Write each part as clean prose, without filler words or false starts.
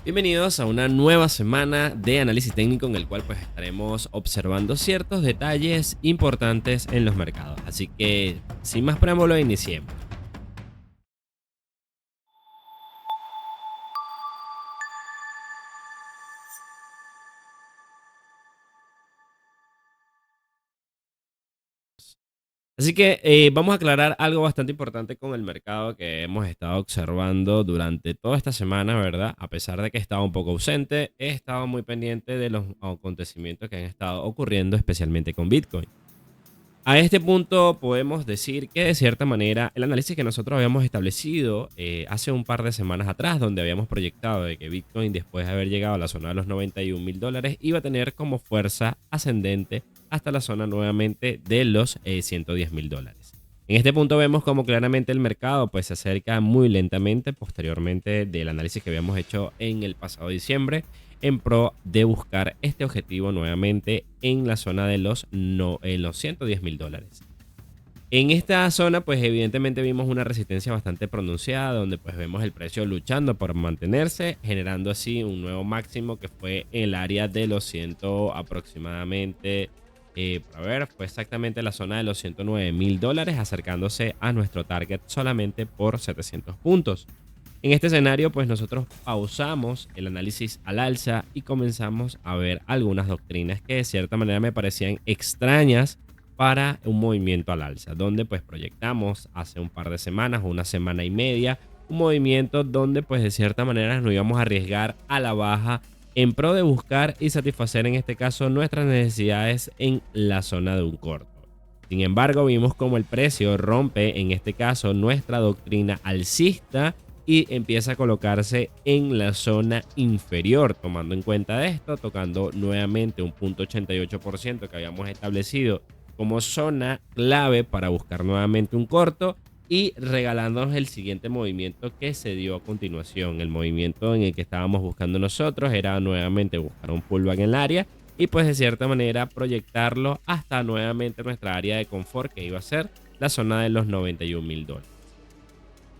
Bienvenidos a una nueva semana de análisis técnico en el cual pues estaremos observando ciertos detalles importantes en los mercados. Así que sin más preámbulo, iniciemos. Así que vamos a aclarar algo bastante importante con el mercado que hemos estado observando durante toda esta semana, ¿verdad? A pesar de que he estado un poco ausente, he estado muy pendiente de los acontecimientos que han estado ocurriendo, especialmente con Bitcoin. A este punto podemos decir que de cierta manera el análisis que nosotros habíamos establecido hace un par de semanas atrás, donde habíamos proyectado de que Bitcoin, después de haber llegado a la zona de los $91,000, iba a tener como fuerza ascendente hasta la zona nuevamente de los $110,000. En este punto vemos como claramente el mercado pues se acerca muy lentamente posteriormente del análisis que habíamos hecho en el pasado diciembre, en pro de buscar este objetivo nuevamente en la zona de los, no, en los $110,000. En esta zona, pues evidentemente vimos una resistencia bastante pronunciada, donde pues vemos el precio luchando por mantenerse, generando así un nuevo máximo que fue en el área de los 100 aproximadamente, a ver, fue exactamente la zona de los $109,000, acercándose a nuestro target solamente por 700 puntos. En este escenario, pues nosotros pausamos el análisis al alza y comenzamos a ver algunas doctrinas que de cierta manera me parecían extrañas para un movimiento al alza, donde pues proyectamos hace un par de semanas o una semana y media un movimiento donde pues de cierta manera nos íbamos a arriesgar a la baja en pro de buscar y satisfacer en este caso nuestras necesidades en la zona de un corto. Sin embargo, vimos como el precio rompe en este caso nuestra doctrina alcista y empieza a colocarse en la zona inferior. Tomando en cuenta de esto, tocando nuevamente un punto 88% que habíamos establecido como zona clave para buscar nuevamente un corto y regalándonos el siguiente movimiento que se dio a continuación. El movimiento en el que estábamos buscando nosotros era nuevamente buscar un pullback en el área y pues de cierta manera proyectarlo hasta nuevamente nuestra área de confort, que iba a ser la zona de los $91,000.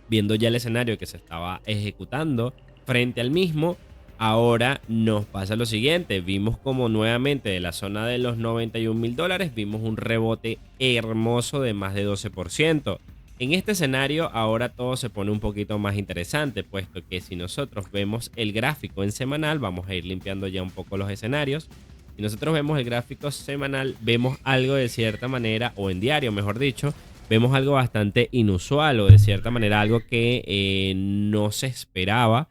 Viendo ya el escenario que se estaba ejecutando frente al mismo, ahora nos pasa lo siguiente. Vimos como nuevamente de la zona de los $91,000 vimos un rebote hermoso de más de 12%. En este escenario ahora todo se pone un poquito más interesante, puesto que si nosotros vemos el gráfico en semanal, vamos a ir limpiando ya un poco los escenarios. Si nosotros vemos el gráfico semanal, vemos algo de cierta manera, o en diario mejor dicho, vemos algo bastante inusual, o de cierta manera algo que no se esperaba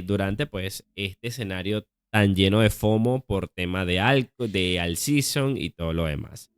durante pues este escenario tan lleno de FOMO por tema de all season y todo lo demás.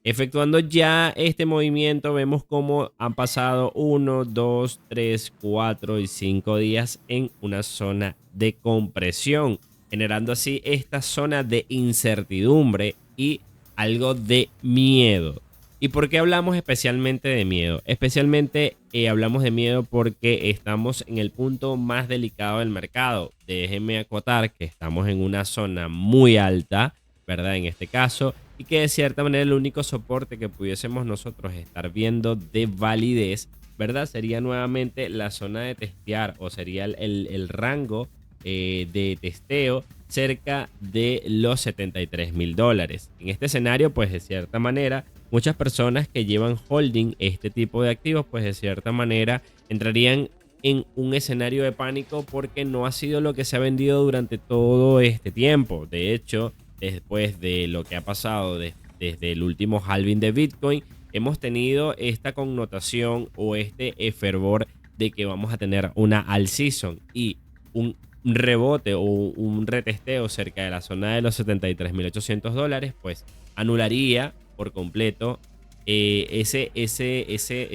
Efectuando ya este movimiento, vemos cómo han pasado 1, 2, 3, 4 y 5 días en una zona de compresión, generando así esta zona de incertidumbre y algo de miedo. ¿Y por qué hablamos especialmente de miedo? Especialmente hablamos de miedo porque estamos en el punto más delicado del mercado. Déjenme acotar que estamos en una zona muy alta, ¿verdad? En este caso, y que de cierta manera el único soporte que pudiésemos nosotros estar viendo de validez, ¿verdad? Sería nuevamente la zona de testear, o sería el rango de testeo cerca de los $73,000. En este escenario, pues de cierta manera, muchas personas que llevan holding este tipo de activos, pues de cierta manera entrarían en un escenario de pánico porque no ha sido lo que se ha vendido durante todo este tiempo. De hecho, después de lo que ha pasado desde el último halving de Bitcoin, hemos tenido esta connotación o este fervor de que vamos a tener una all season y un rebote o un retesteo cerca de la zona de los $73,800, pues anularía por completo ese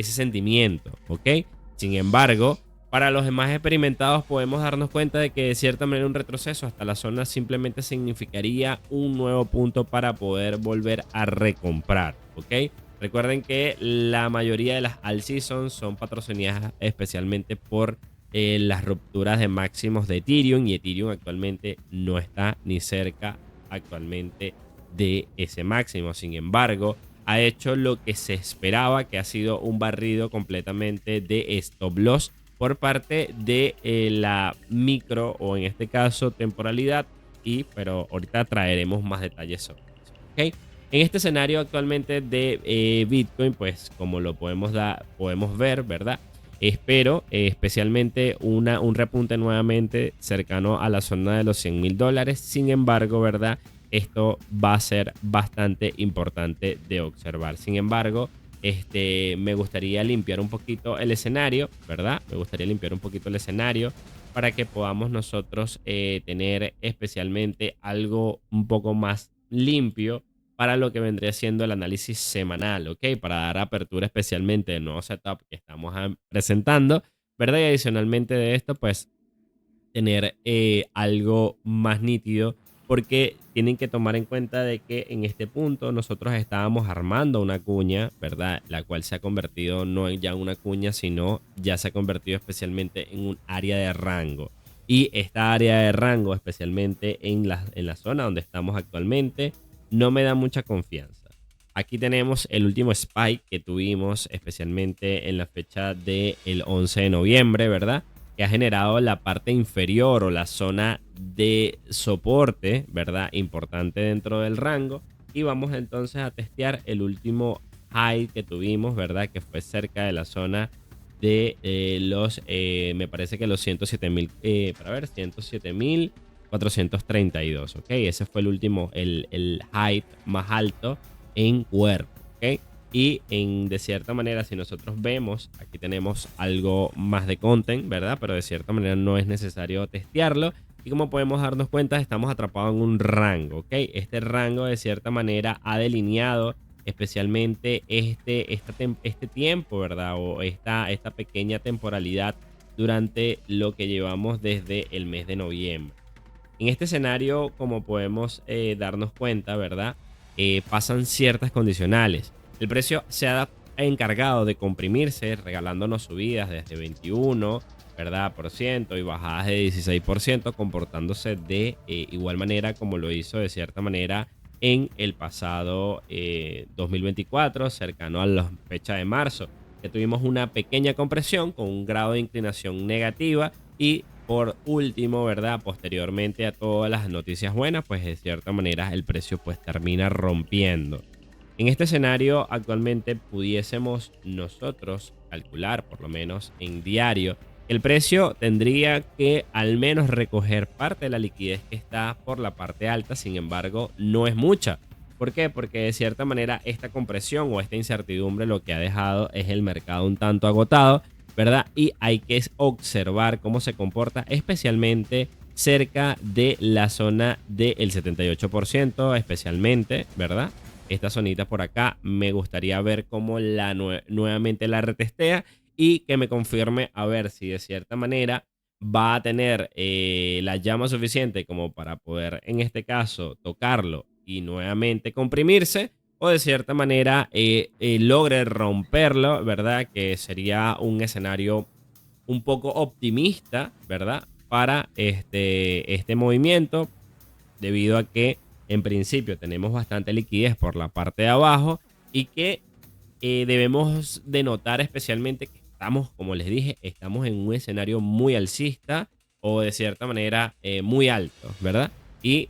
sentimiento, ¿ok? Sin embargo, para los demás experimentados podemos darnos cuenta de que de cierta manera un retroceso hasta la zona simplemente significaría un nuevo punto para poder volver a recomprar, ¿ok? Recuerden que la mayoría de las all seasons son patrocinadas especialmente por las rupturas de máximos de Ethereum, y Ethereum actualmente no está ni cerca actualmente de ese máximo. Sin embargo, ha hecho lo que se esperaba, que ha sido un barrido completamente de stop loss por parte de la micro o en este caso temporalidad, pero ahorita traeremos más detalles sobre eso. ¿Ok? En este escenario actualmente de Bitcoin, pues como lo podemos ver, ¿verdad? Espero especialmente un repunte nuevamente cercano a la zona de los $100,000. Sin embargo, ¿verdad? Esto va a ser bastante importante de observar. Sin embargo, me gustaría limpiar un poquito el escenario, ¿verdad? Me gustaría limpiar un poquito el escenario para que podamos nosotros tener especialmente algo un poco más limpio para lo que vendría siendo el análisis semanal, ¿ok? Para dar apertura especialmente del nuevo setup que estamos presentando, ¿verdad? Y adicionalmente de esto, pues tener algo más nítido, porque tienen que tomar en cuenta de que en este punto nosotros estábamos armando una cuña, ¿verdad? La cual se ha convertido no en ya una cuña, sino ya se ha convertido especialmente en un área de rango. Y esta área de rango, especialmente en la zona donde estamos actualmente, no me da mucha confianza. Aquí tenemos el último spike que tuvimos, especialmente en la fecha del 11 de noviembre, ¿verdad? Que ha generado la parte inferior o la zona de soporte, ¿verdad? Importante dentro del rango. Y vamos entonces a testear el último high que tuvimos, ¿verdad? Que fue cerca de la zona de me parece que los 107,000, para ver, 107,432, ¿ok? Ese fue el último, el high más alto en cuerpo, ¿ok? Y de cierta manera, si nosotros vemos, aquí tenemos algo más de content, ¿verdad? Pero de cierta manera no es necesario testearlo. Y como podemos darnos cuenta, estamos atrapados en un rango, ¿ok? Este rango de cierta manera ha delineado especialmente este tiempo, ¿verdad? O esta pequeña temporalidad durante lo que llevamos desde el mes de noviembre. En este escenario, como podemos darnos cuenta, ¿verdad? Pasan ciertas condicionales. El precio se ha encargado de comprimirse, regalándonos subidas desde 21, ¿verdad? Por ciento y bajadas de 16%, comportándose de igual manera como lo hizo de cierta manera en el pasado 2024, cercano a la fecha de marzo, que tuvimos una pequeña compresión con un grado de inclinación negativa y por último, ¿verdad? Posteriormente a todas las noticias buenas, pues de cierta manera el precio pues termina rompiendo. En este escenario actualmente pudiésemos nosotros calcular, por lo menos en diario, el precio tendría que al menos recoger parte de la liquidez que está por la parte alta, sin embargo, no es mucha. ¿Por qué? Porque de cierta manera esta compresión o esta incertidumbre lo que ha dejado es el mercado un tanto agotado, ¿verdad? Y hay que observar cómo se comporta, especialmente cerca de la zona del 78%, especialmente, ¿verdad? Esta zonita por acá me gustaría ver cómo nuevamente la retestea y que me confirme a ver si de cierta manera va a tener la llama suficiente como para poder en este caso tocarlo y nuevamente comprimirse, o de cierta manera logre romperlo, ¿verdad? Que sería un escenario un poco optimista, ¿verdad? Para este movimiento, debido a que en principio tenemos bastante liquidez por la parte de abajo y que debemos de notar especialmente que estamos, como les dije, estamos en un escenario muy alcista o de cierta manera muy alto, ¿verdad? Y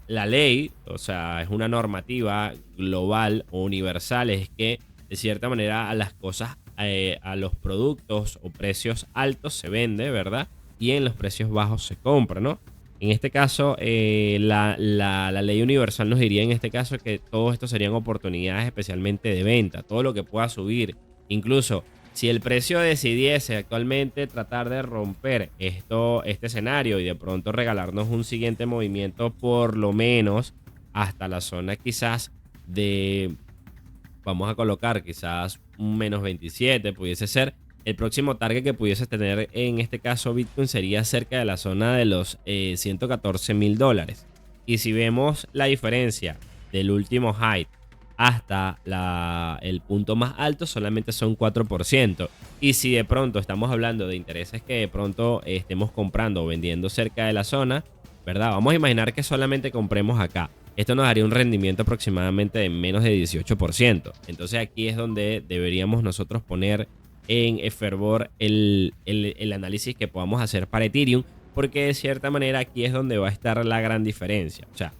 la ley, o sea, es una normativa global o universal, es que de cierta manera a las cosas, a los productos o precios altos se vende, ¿verdad? Y en los precios bajos se compra, ¿no? En este caso, la ley universal nos diría en este caso que todo esto serían oportunidades especialmente de venta, todo lo que pueda subir. Incluso si el precio decidiese actualmente tratar de romper este escenario y de pronto regalarnos un siguiente movimiento por lo menos hasta la zona quizás de, vamos a colocar quizás un menos 27 pudiese ser. El próximo target que pudiese tener en este caso Bitcoin sería cerca de la zona de los $114,000. Y si vemos la diferencia del último high hasta el punto más alto, solamente son 4%. Y si de pronto estamos hablando de intereses que de pronto estemos comprando o vendiendo cerca de la zona, ¿verdad? Vamos a imaginar que solamente compremos acá. Esto nos daría un rendimiento aproximadamente de menos de 18%. Entonces aquí es donde deberíamos nosotros poner en fervor el análisis que podamos hacer para Ethereum, porque de cierta manera aquí es donde va a estar la gran diferencia. O sea,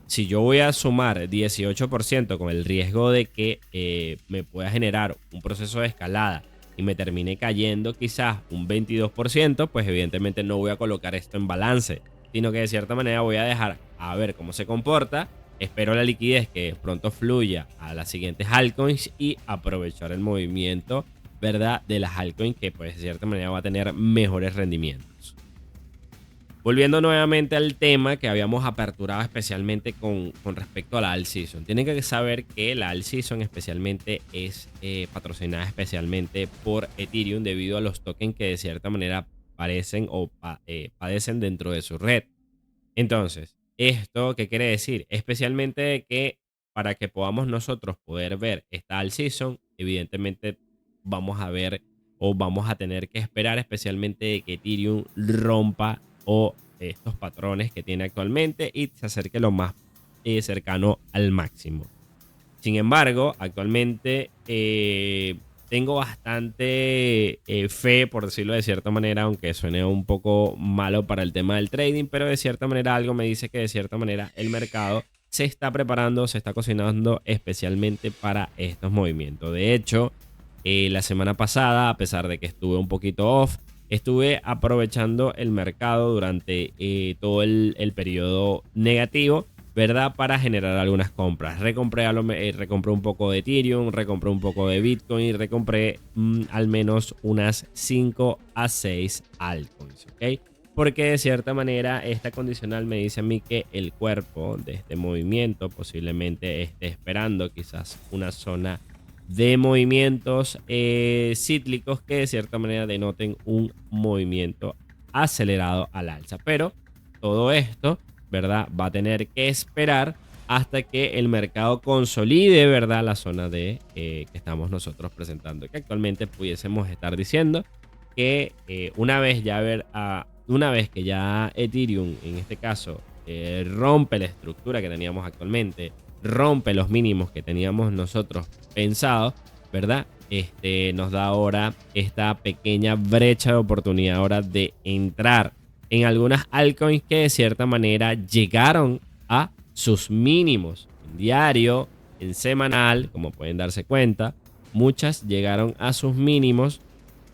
si yo voy a sumar 18% con el riesgo de que me pueda generar un proceso de escalada y me termine cayendo quizás un 22%, pues evidentemente no voy a colocar esto en balance, sino que de cierta manera voy a dejar a ver cómo se comporta. Espero la liquidez que pronto fluya a las siguientes altcoins y aprovechar el movimiento, ¿verdad?, de las altcoins que pues de cierta manera va a tener mejores rendimientos. Volviendo nuevamente al tema que habíamos aperturado especialmente con respecto a la alt season. Tienen que saber que la alt season especialmente es patrocinada especialmente por Ethereum debido a los tokens que de cierta manera parecen o padecen dentro de su red. Entonces, ¿esto qué quiere decir? Especialmente que para que podamos nosotros poder ver esta alt season, evidentemente vamos a ver o vamos a tener que esperar especialmente de que Ethereum rompa o estos patrones que tiene actualmente y se acerque lo más cercano al máximo. Sin embargo, actualmente tengo bastante fe, por decirlo de cierta manera, aunque suene un poco malo para el tema del trading, pero de cierta manera algo me dice que de cierta manera el mercado se está preparando, se está cocinando especialmente para estos movimientos. De hecho, la semana pasada, a pesar de que estuve un poquito off, estuve aprovechando el mercado durante todo el periodo negativo, ¿verdad?, para generar algunas compras. Recompré un poco de Ethereum, recompré un poco de Bitcoin y recompré al menos unas 5 a 6 altcoins, ¿ok? Porque de cierta manera esta condicional me dice a mí que el cuerpo de este movimiento posiblemente esté esperando quizás una zona de movimientos cíclicos que de cierta manera denoten un movimiento acelerado al alza. Pero todo esto, ¿verdad?, va a tener que esperar hasta que el mercado consolide, ¿verdad?, la zona de que estamos nosotros presentando, que actualmente pudiésemos estar diciendo que una vez que ya Ethereum en este caso rompe la estructura que teníamos actualmente, rompe los mínimos que teníamos nosotros pensados, ¿verdad? Nos da ahora esta pequeña brecha de oportunidad ahora de entrar en algunas altcoins que de cierta manera llegaron a sus mínimos en diario, en semanal, como pueden darse cuenta. Muchas llegaron a sus mínimos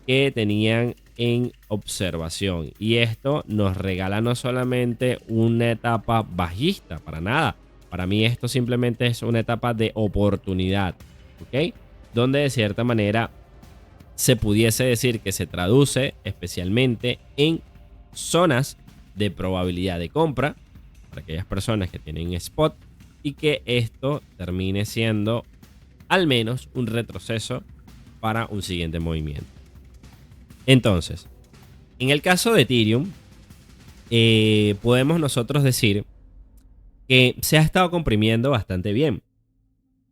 que tenían en observación. Y esto nos regala no solamente una etapa bajista, para nada. Para mí esto simplemente es una etapa de oportunidad, ¿ok? Donde de cierta manera se pudiese decir que se traduce especialmente en zonas de probabilidad de compra para aquellas personas que tienen spot y que esto termine siendo al menos un retroceso para un siguiente movimiento. Entonces, en el caso de Ethereum, podemos nosotros decir que se ha estado comprimiendo bastante bien.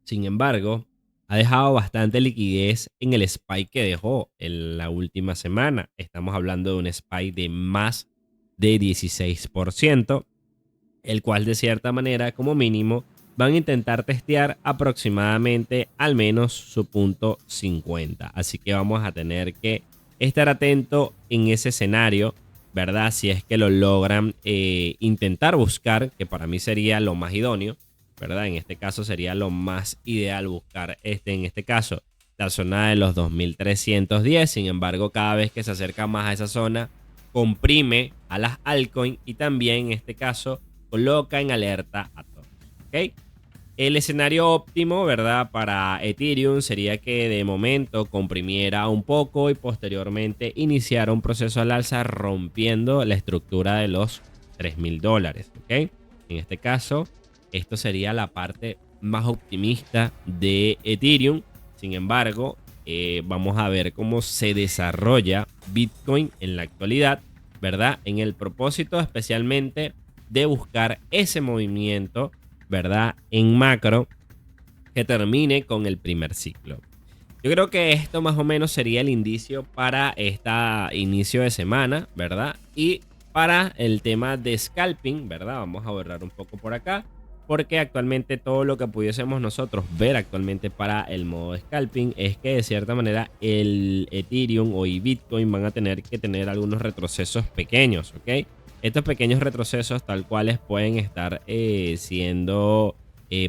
Sin embargo, ha dejado bastante liquidez en el spike que dejó en la última semana. Estamos hablando de un spike de más de 16%, el cual de cierta manera, como mínimo, van a intentar testear aproximadamente al menos su punto 50. Así que vamos a tener que estar atento en ese escenario, ¿verdad? Si es que lo logran intentar buscar, que para mí sería lo más idóneo, ¿verdad? En este caso sería lo más ideal buscar en este caso la zona de los 2310. Sin embargo, cada vez que se acerca más a esa zona, comprime a las altcoins y también en este caso coloca en alerta a todos, ¿ok? El escenario óptimo, ¿verdad?, para Ethereum sería que de momento comprimiera un poco y posteriormente iniciara un proceso al alza rompiendo la estructura de los $3,000, ¿ok? En este caso, esto sería la parte más optimista de Ethereum. Sin embargo, vamos a ver cómo se desarrolla Bitcoin en la actualidad, ¿verdad? En el propósito especialmente de buscar ese movimiento, ¿verdad?, en macro que termine con el primer ciclo. Yo creo que esto más o menos sería el indicio para este inicio de semana, ¿verdad? Y para el tema de scalping, ¿verdad? Vamos a borrar un poco por acá. porque actualmente todo lo que pudiésemos nosotros ver actualmente para el modo scalping es que de cierta manera el Ethereum o y Bitcoin van a tener que tener algunos retrocesos pequeños, ¿ok? Estos pequeños retrocesos tal cuales pueden estar siendo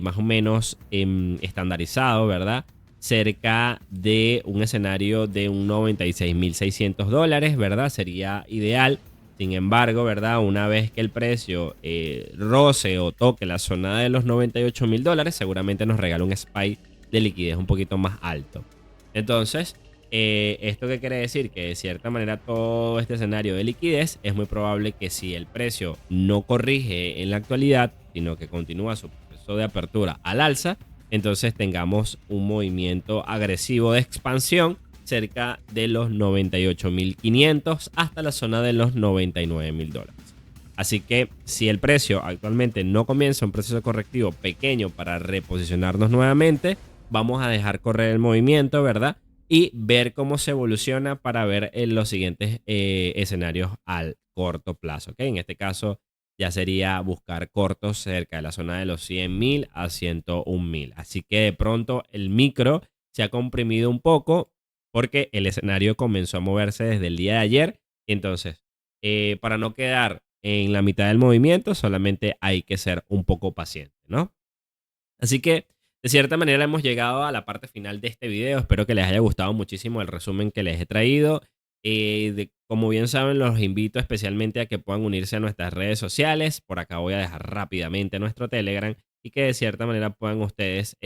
más o menos estandarizados, ¿verdad? Cerca de un escenario de un $96.600, ¿verdad? Sería ideal. Sin embargo, ¿verdad? Una vez que el precio roce o toque la zona de los $98.000, seguramente nos regala un spike de liquidez un poquito más alto. Entonces, ¿esto qué quiere decir? Que de cierta manera todo este escenario de liquidez es muy probable que si el precio no corrige en la actualidad, sino que continúa su proceso de apertura al alza, entonces tengamos un movimiento agresivo de expansión cerca de los 98.500 hasta la zona de los $99.000. Así que si el precio actualmente no comienza un proceso correctivo pequeño para reposicionarnos nuevamente, vamos a dejar correr el movimiento, ¿verdad? Y ver cómo se evoluciona para ver en los siguientes escenarios al corto plazo, ¿ok? En este caso ya sería buscar cortos cerca de la zona de los 100.000 a 101.000. Así que de pronto el micro se ha comprimido un poco porque el escenario comenzó a moverse desde el día de ayer. Entonces, para no quedar en la mitad del movimiento, solamente hay que ser un poco paciente, ¿no? Así que, de cierta manera, hemos llegado a la parte final de este video. Espero que les haya gustado muchísimo el resumen que les he traído. Como bien saben, los invito especialmente a que puedan unirse a nuestras redes sociales. Por acá voy a dejar rápidamente nuestro Telegram y que de cierta manera puedan ustedes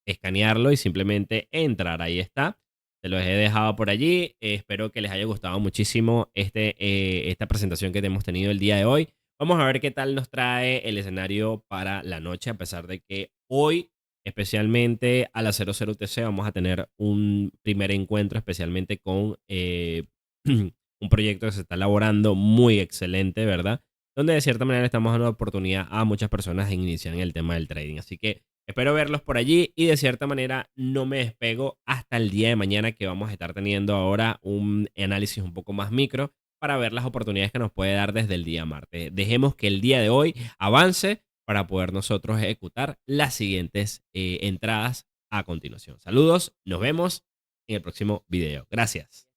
escanearlo y simplemente entrar. Ahí está. Se los he dejado por allí. Espero que les haya gustado muchísimo esta presentación que hemos tenido el día de hoy. Vamos a ver qué tal nos trae el escenario para la noche, a pesar de que hoy, especialmente a las 00 UTC, vamos a tener un primer encuentro, especialmente con un proyecto que se está elaborando muy excelente, ¿verdad? Donde de cierta manera estamos dando oportunidad a muchas personas de iniciar en el tema del trading. Así que espero verlos por allí y de cierta manera no me despego hasta el día de mañana, que vamos a estar teniendo ahora un análisis un poco más micro para ver las oportunidades que nos puede dar desde el día martes. Dejemos que el día de hoy avance para poder nosotros ejecutar las siguientes entradas a continuación. Saludos, nos vemos en el próximo video. Gracias.